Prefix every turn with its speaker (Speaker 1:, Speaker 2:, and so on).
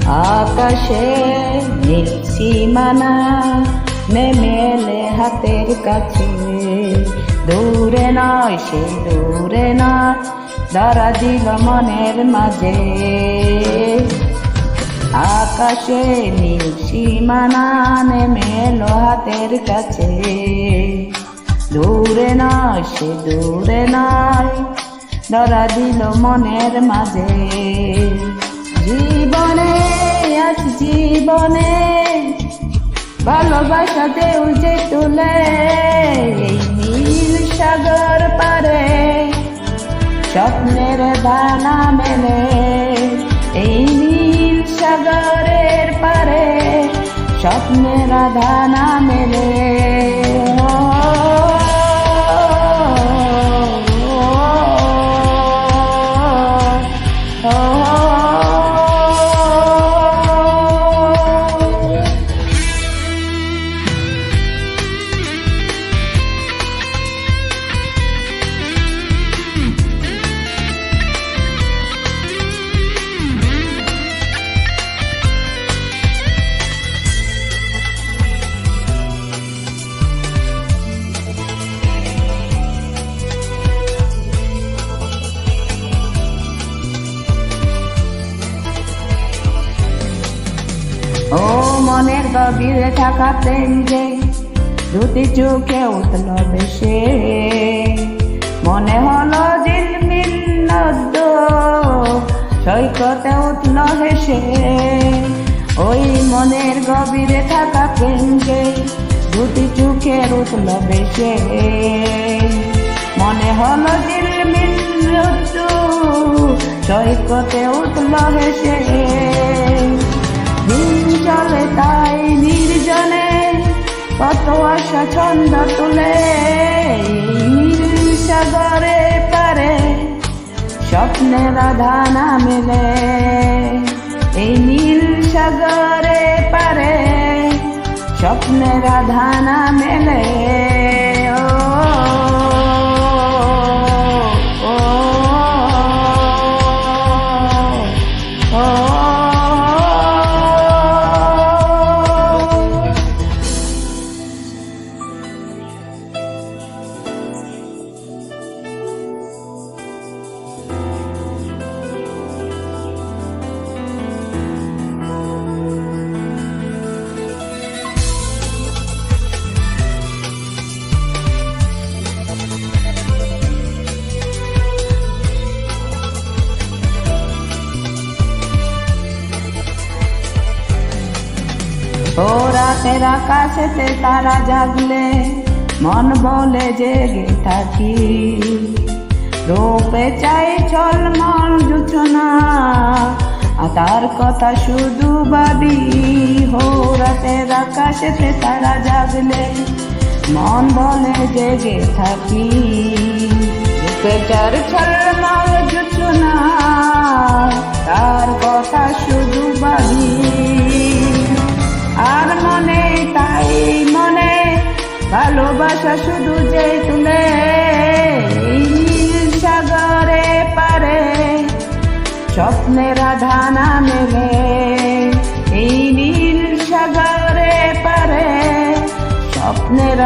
Speaker 1: আকাশে নীল সীমানা নেমে এলে হাতের কাছে, দূরে নয় সে দূরে নয়, ধরা দিল মনের মাঝে। আকাশে নীল সীমানা নেমে এলো হাতের কাছে, দূরে নয় সে দূরে নয়, ধরা দিল মনের মাঝে। জীবনে আজ জীবনে ভালোবাসা ঢেউ যে তুলে, এই নীল সাগর পারে স্বপ্নের দানা মেলে, এই নীল সাগরের পারে স্বপ্নের দানা মেলে। ও মনের গভীরে থাকা প্রেম যে দুটি চোখে উঠল ভেসে, মনে হলো ঝিলমিল নদ্য সৈকতে উঠল হেসে। ওই মনের গভীরে থাকা প্রেম যে দুটি চোখে উঠল ভেসে, মনে হলো ঝিলমিল নদ্য সৈকতে উঠল হেসে। দিন চলে তাই নির্জনে, কত আশা ছন্দ তুলে, নীল সাগরে পারে স্বপ্নের দানা মেলে, এই নীল সাগরে পারে স্বপ্নের দানা মেলে। ও রাতের আকাশেতে তারা জাগলে মন বলে জেগে থাকি, রূপে চাই ঝলমল জোছনা তার কথা শুধু ভাবি। হো রাতের আকাশেতে তারা জাগলে মন বলে জেগে থাকি, রূপে চার ঝলমল জোছনা তার কথা শুধু ভাবি। আর মনে তাই মনে ভালোবাসা শুধু যে তুলে, নীল সাগরে পারে স্বপ্নের দানা মেলে, এই নীল সাগরে পারে স্বপ্নের